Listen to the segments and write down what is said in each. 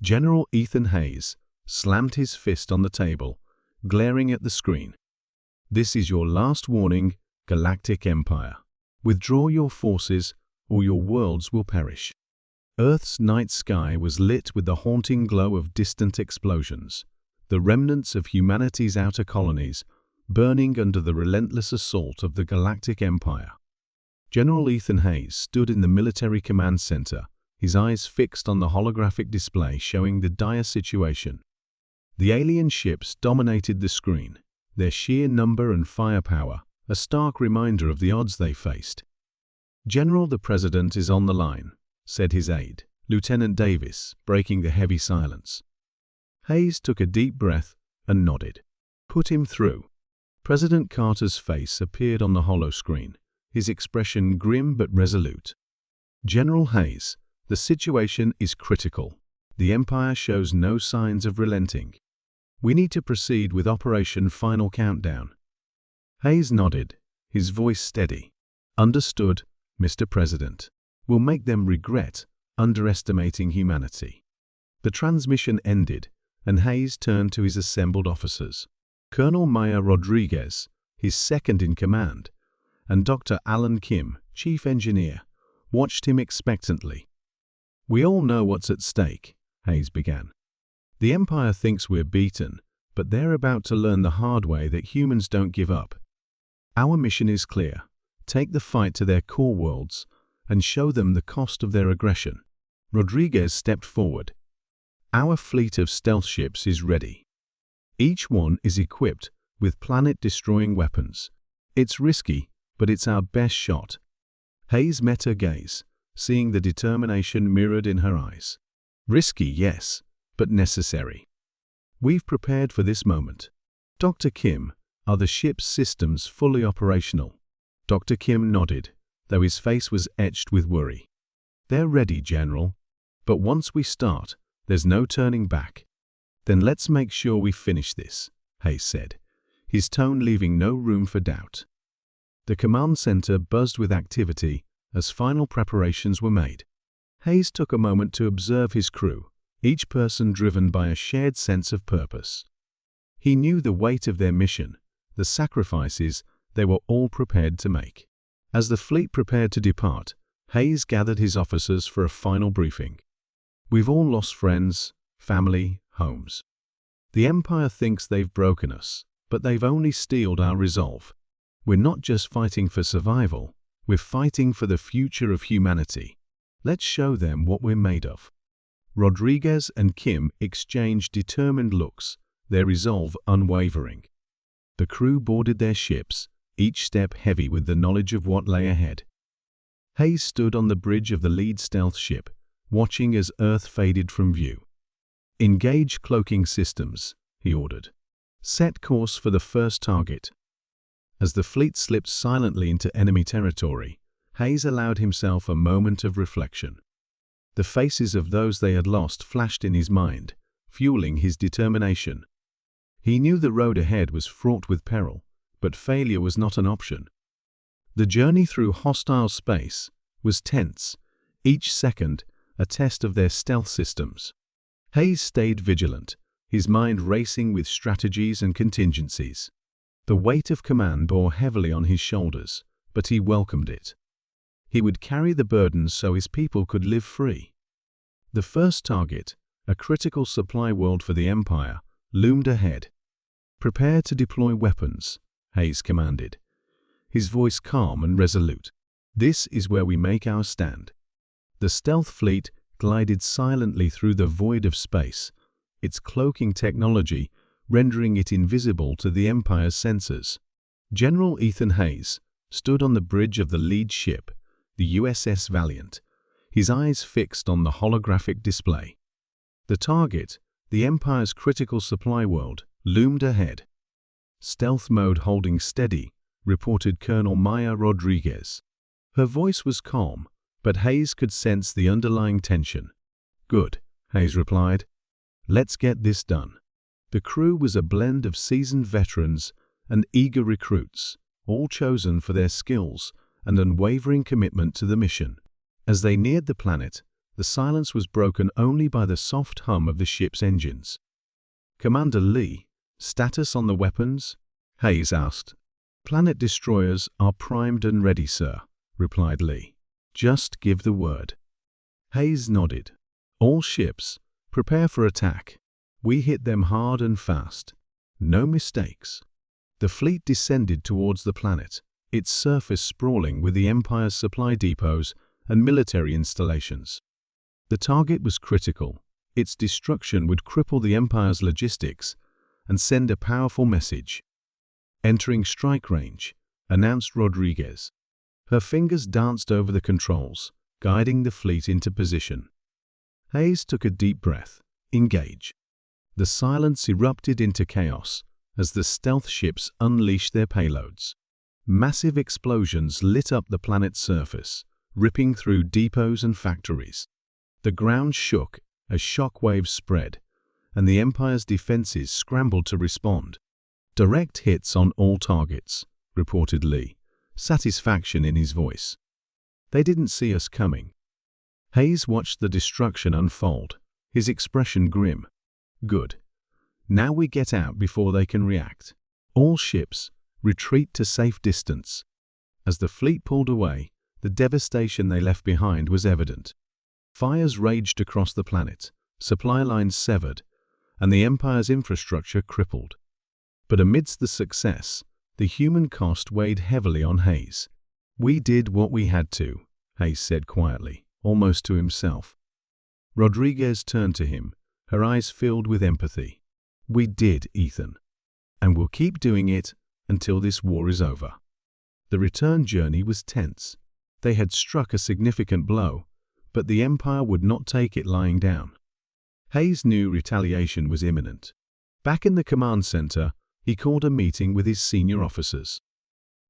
General Ethan Hayes slammed his fist on the table, glaring at the screen. "This is your last warning, Galactic Empire. Withdraw your forces, or your worlds will perish." Earth's night sky was lit with the haunting glow of distant explosions, the remnants of humanity's outer colonies burning under the relentless assault of the Galactic Empire. General Ethan Hayes stood in the military command center, his eyes fixed on the holographic display showing the dire situation. The alien ships dominated the screen, their sheer number and firepower a stark reminder of the odds they faced. "General, the President is on the line," said his aide, Lieutenant Davis, breaking the heavy silence. Hayes took a deep breath and nodded. "Put him through." President Carter's face appeared on the holo screen, his expression grim but resolute. "General Hayes, the situation is critical. The Empire shows no signs of relenting. We need to proceed with Operation Final Countdown." Hayes nodded, his voice steady. "Understood, Mr. President. We'll make them regret underestimating humanity." The transmission ended, and Hayes turned to his assembled officers. Colonel Maya Rodriguez, his second in command, and Dr. Alan Kim, chief engineer, watched him expectantly. "We all know what's at stake," Hayes began. "The Empire thinks we're beaten, but they're about to learn the hard way that humans don't give up. Our mission is clear. Take the fight to their core worlds and show them the cost of their aggression." Rodriguez stepped forward. "Our fleet of stealth ships is ready. Each one is equipped with planet-destroying weapons. It's risky, but it's our best shot." Hayes met her gaze, seeing the determination mirrored in her eyes. "Risky, yes, but necessary. We've prepared for this moment." "Dr. Kim, are the ship's systems fully operational?" Dr. Kim nodded, though his face was etched with worry. "They're ready, General. But once we start, there's no turning back." "Then let's make sure we finish this," Hayes said, his tone leaving no room for doubt. The command center buzzed with activity as final preparations were made. Hayes took a moment to observe his crew, each person driven by a shared sense of purpose. He knew the weight of their mission, the sacrifices they were all prepared to make. As the fleet prepared to depart, Hayes gathered his officers for a final briefing. "We've all lost friends, family, homes. The Empire thinks they've broken us, but they've only steeled our resolve. We're not just fighting for survival, we're fighting for the future of humanity. Let's show them what we're made of." Rodriguez and Kim exchanged determined looks, their resolve unwavering. The crew boarded their ships, each step heavy with the knowledge of what lay ahead. Hayes stood on the bridge of the lead stealth ship, watching as Earth faded from view. "Engage cloaking systems," he ordered. "Set course for the first target." As the fleet slipped silently into enemy territory, Hayes allowed himself a moment of reflection. The faces of those they had lost flashed in his mind, fueling his determination. He knew the road ahead was fraught with peril, but failure was not an option. The journey through hostile space was tense, each second a test of their stealth systems. Hayes stayed vigilant, his mind racing with strategies and contingencies. The weight of command bore heavily on his shoulders, but he welcomed it. He would carry the burdens so his people could live free. The first target, a critical supply world for the Empire, loomed ahead. "Prepare to deploy weapons," Hayes commanded, his voice calm and resolute. "This is where we make our stand." The stealth fleet glided silently through the void of space, its cloaking technology rendering it invisible to the Empire's sensors. General Ethan Hayes stood on the bridge of the lead ship, the USS Valiant, his eyes fixed on the holographic display. The target, the Empire's critical supply world, loomed ahead. "Stealth mode holding steady," reported Colonel Maya Rodriguez. Her voice was calm, but Hayes could sense the underlying tension. "Good," Hayes replied. "Let's get this done." The crew was a blend of seasoned veterans and eager recruits, all chosen for their skills and unwavering commitment to the mission. As they neared the planet, The silence was broken only by the soft hum of the ship's engines. "Commander Lee, status on the weapons?" Hayes asked. "Planet destroyers are primed and ready, sir," replied Lee. "Just give the word." Hayes nodded. "All ships, prepare for attack. We hit them hard and fast. No mistakes." The fleet descended towards the planet, its surface sprawling with the Empire's supply depots and military installations. The target was critical. Its destruction would cripple the Empire's logistics and send a powerful message. "Entering strike range," announced Rodriguez. Her fingers danced over the controls, guiding the fleet into position. Hayes took a deep breath. Engage. The silence erupted into chaos as the stealth ships unleashed their payloads. Massive explosions lit up the planet's surface, ripping through depots and factories. The ground shook as shock waves spread, and the Empire's defenses scrambled to respond. "Direct hits on all targets," reported Lee, satisfaction in his voice. "They didn't see us coming." Hayes watched the destruction unfold, his expression grim. "Good. Now we get out before they can react. All ships, retreat to safe distance." As the fleet pulled away, the devastation they left behind was evident. Fires raged across the planet, supply lines severed, and the Empire's infrastructure crippled. But amidst the success, the human cost weighed heavily on Hayes. "We did what we had to," Hayes said quietly, almost to himself. Rodriguez turned to him, her eyes filled with empathy. "We did, Ethan. And we'll keep doing it until this war is over." The return journey was tense. They had struck a significant blow, but the Empire would not take it lying down. Hayes knew retaliation was imminent. Back in the command center, he called a meeting with his senior officers.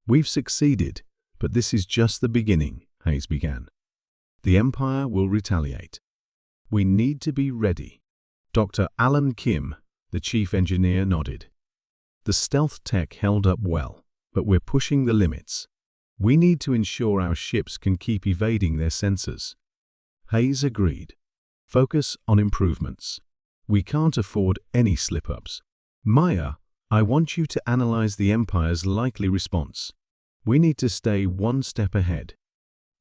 "We've succeeded, but this is just the beginning," Hayes began. "The Empire will retaliate. We need to be ready." Dr. Alan Kim, the chief engineer, nodded. "The stealth tech held up well, but we're pushing the limits. We need to ensure our ships can keep evading their sensors." Hayes agreed. "Focus on improvements. We can't afford any slip-ups. Maya, I want you to analyze the Empire's likely response. We need to stay one step ahead."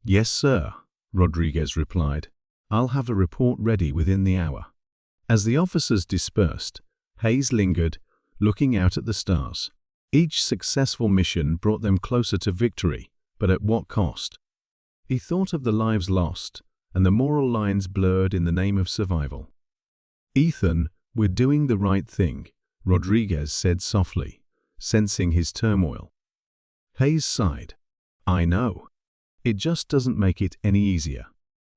"Yes, sir," Rodriguez replied. "I'll have a report ready within the hour." As the officers dispersed, Hayes lingered, looking out at the stars. Each successful mission brought them closer to victory, but at what cost? He thought of the lives lost, and the moral lines blurred in the name of survival. "Ethan, we're doing the right thing," Rodriguez said softly, sensing his turmoil. Hayes sighed. "I know. It just doesn't make it any easier."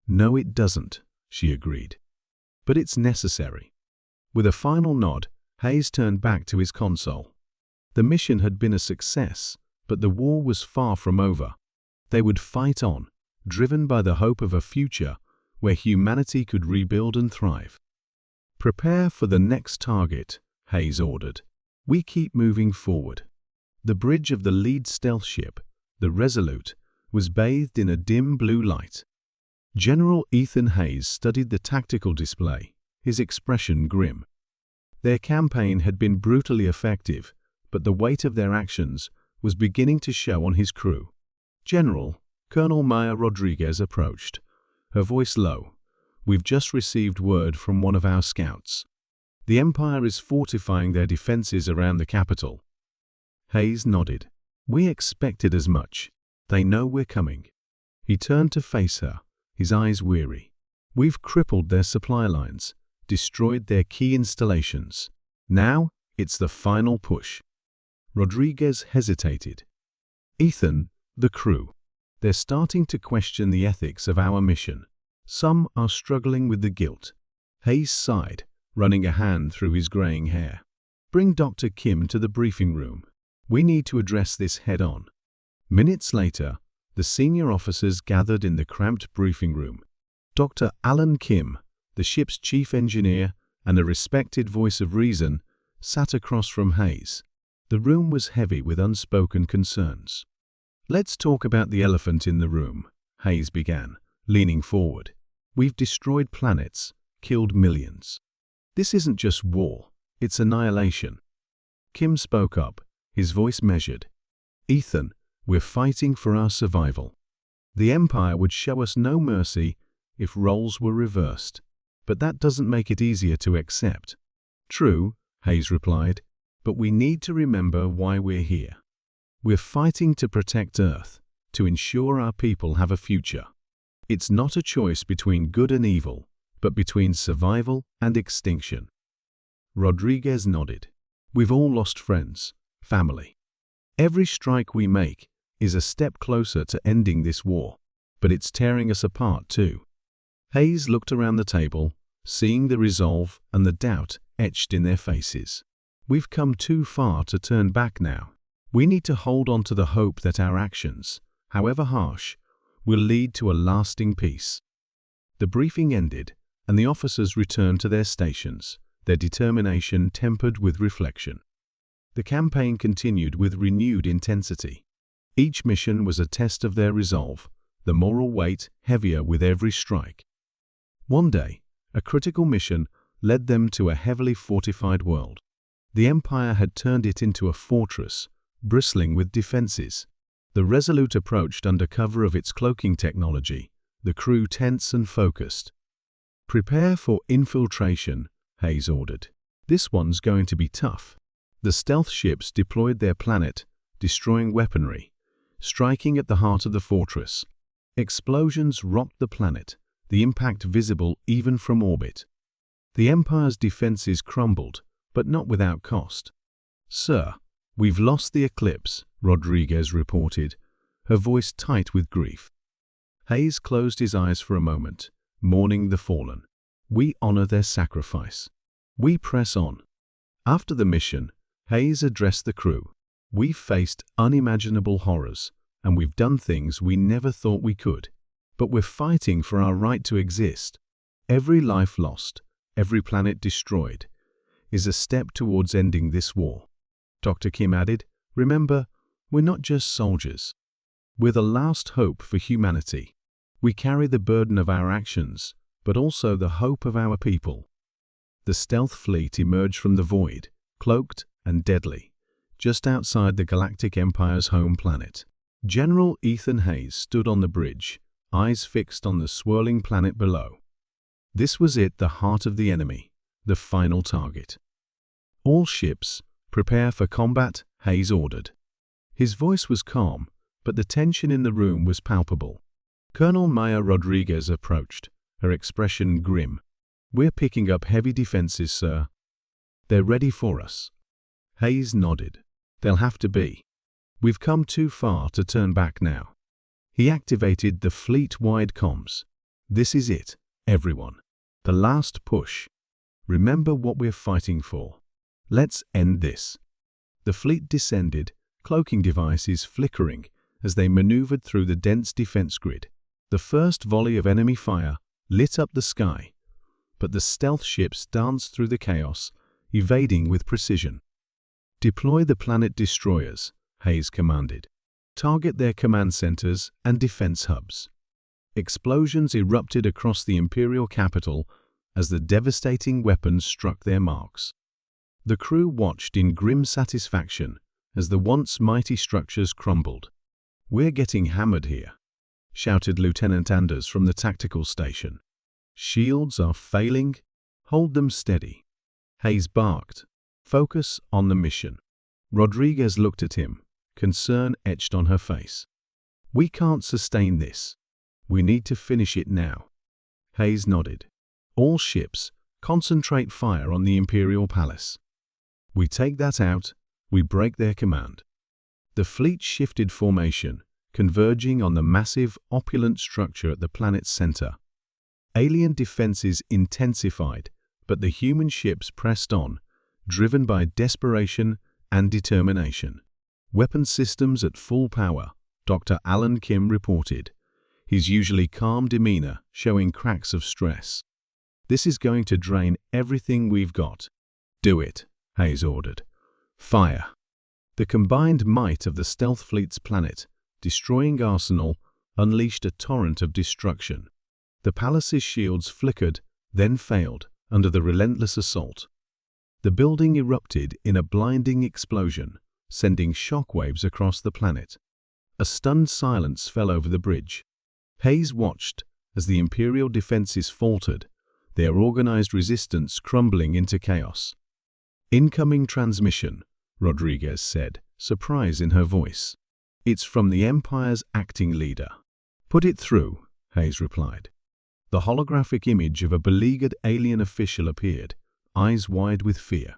"No, it doesn't," she agreed. "But it's necessary." With a final nod, Hayes turned back to his console. The mission had been a success, but the war was far from over. They would fight on, driven by the hope of a future where humanity could rebuild and thrive. "Prepare for the next target," Hayes ordered. "We keep moving forward." The bridge of the lead stealth ship, the Resolute, was bathed in a dim blue light. General Ethan Hayes studied the tactical display, his expression grim. Their campaign had been brutally effective, but the weight of their actions was beginning to show on his crew. "General," Colonel Maya Rodriguez approached, her voice low. "We've just received word from one of our scouts. The Empire is fortifying their defenses around the capital." Hayes nodded. "We expected as much. They know we're coming." He turned to face her, his eyes weary. "We've crippled their supply lines, destroyed their key installations. Now it's the final push." Rodriguez hesitated. "Ethan, the crew. They're starting to question the ethics of our mission. Some are struggling with the guilt." Hayes sighed, running a hand through his graying hair. "Bring Dr. Kim to the briefing room. We need to address this head-on." Minutes later, the senior officers gathered in the cramped briefing room. Dr. Alan Kim, the ship's chief engineer and a respected voice of reason, sat across from Hayes. The room was heavy with unspoken concerns. "Let's talk about the elephant in the room," Hayes began, leaning forward. We've destroyed planets, killed millions. This isn't just war, it's annihilation. Kim spoke up, his voice measured. Ethan, we're fighting for our survival. The Empire would show us no mercy if roles were reversed. But that doesn't make it easier to accept. True, Hayes replied, but we need to remember why we're here. We're fighting to protect Earth, to ensure our people have a future. It's not a choice between good and evil, but between survival and extinction. Rodriguez nodded. We've all lost friends, family. Every strike we make is a step closer to ending this war, but it's tearing us apart too. Hayes looked around the table, seeing the resolve and the doubt etched in their faces. We've come too far to turn back now. We need to hold on to the hope that our actions, however harsh, will lead to a lasting peace. The briefing ended, and the officers returned to their stations, their determination tempered with reflection. The campaign continued with renewed intensity. Each mission was a test of their resolve, the moral weight heavier with every strike. One day, a critical mission led them to a heavily fortified world. The Empire had turned it into a fortress, bristling with defenses. The Resolute approached under cover of its cloaking technology, the crew tense and focused. Prepare for infiltration, Hayes ordered. This one's going to be tough. The stealth ships deployed their planet, destroying weaponry, striking at the heart of the fortress. Explosions rocked the planet, the impact visible even from orbit. The Empire's defenses crumbled, but not without cost. Sir, we've lost the Eclipse, Rodriguez reported, her voice tight with grief. Hayes closed his eyes for a moment, mourning the fallen. We honor their sacrifice. We press on. After the mission, Hayes addressed the crew. We've faced unimaginable horrors, and we've done things we never thought we could. But we're fighting for our right to exist. Every life lost, every planet destroyed, is a step towards ending this war. Dr. Kim added, remember, we're not just soldiers. We're the last hope for humanity. We carry the burden of our actions, but also the hope of our people. The stealth fleet emerged from the void, cloaked and deadly, just outside the Galactic Empire's home planet. General Ethan Hayes stood on the bridge, eyes fixed on the swirling planet below. This was it, the heart of the enemy, the final target. All ships, prepare for combat, Hayes ordered. His voice was calm, but the tension in the room was palpable. Colonel Maya Rodriguez approached, her expression grim. We're picking up heavy defenses, sir. They're ready for us. Hayes nodded. They'll have to be. We've come too far to turn back now. He activated the fleet-wide comms. This is it, everyone. The last push. Remember what we're fighting for. Let's end this. The fleet descended, cloaking devices flickering as they maneuvered through the dense defense grid. The first volley of enemy fire lit up the sky, but the stealth ships danced through the chaos, evading with precision. Deploy the planet destroyers, Hayes commanded. Target their command centers and defense hubs. Explosions erupted across the Imperial capital as the devastating weapons struck their marks. The crew watched in grim satisfaction as the once mighty structures crumbled. We're getting hammered here, shouted Lieutenant Anders from the tactical station. Shields are failing. Hold them steady. Hayes barked. Focus on the mission. Rodriguez looked at him, concern etched on her face. We can't sustain this. We need to finish it now. Hayes nodded. All ships, concentrate fire on the Imperial Palace. We take that out, we break their command. The fleet shifted formation, converging on the massive, opulent structure at the planet's center. Alien defenses intensified, but the human ships pressed on, driven by desperation and determination. Weapon systems at full power, Dr. Alan Kim reported, his usually calm demeanor showing cracks of stress. This is going to drain everything we've got. Do it, Hayes ordered. Fire. The combined might of the stealth fleet's planet, destroying arsenal, unleashed a torrent of destruction. The palace's shields flickered, then failed, under the relentless assault. The building erupted in a blinding explosion, sending shockwaves across the planet. A stunned silence fell over the bridge. Hayes watched as the Imperial defenses faltered, their organized resistance crumbling into chaos. "Incoming transmission," Rodriguez said, surprise in her voice. "It's from the Empire's acting leader." "Put it through," Hayes replied. The holographic image of a beleaguered alien official appeared, eyes wide with fear.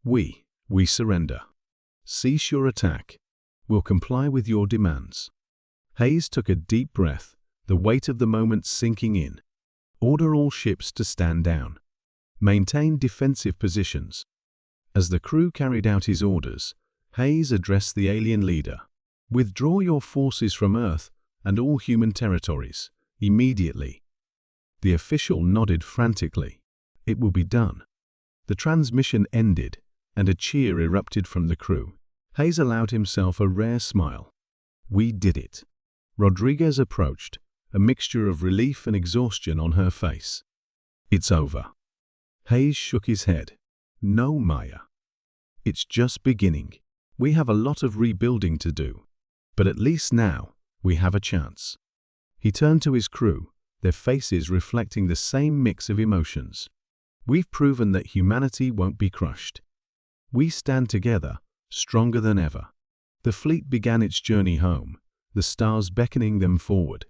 We surrender. Cease your attack. We'll comply with your demands." Hayes took a deep breath, the weight of the moment sinking in. "Order all ships to stand down. Maintain defensive positions." As the crew carried out his orders, Hayes addressed the alien leader. "Withdraw your forces from Earth and all human territories, immediately." The official nodded frantically. "It will be done." The transmission ended, and a cheer erupted from the crew. Hayes allowed himself a rare smile. "We did it." Rodriguez approached, a mixture of relief and exhaustion on her face. "It's over." Hayes shook his head. "No, Maya. It's just beginning. We have a lot of rebuilding to do. But at least now, we have a chance." He turned to his crew, their faces reflecting the same mix of emotions. "We've proven that humanity won't be crushed. We stand together, stronger than ever." The fleet began its journey home, the stars beckoning them forward.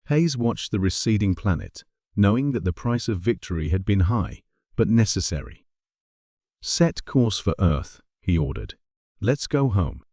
Hayes watched the receding planet, knowing that the price of victory had been high, but necessary. "Set course for Earth," he ordered. "Let's go home."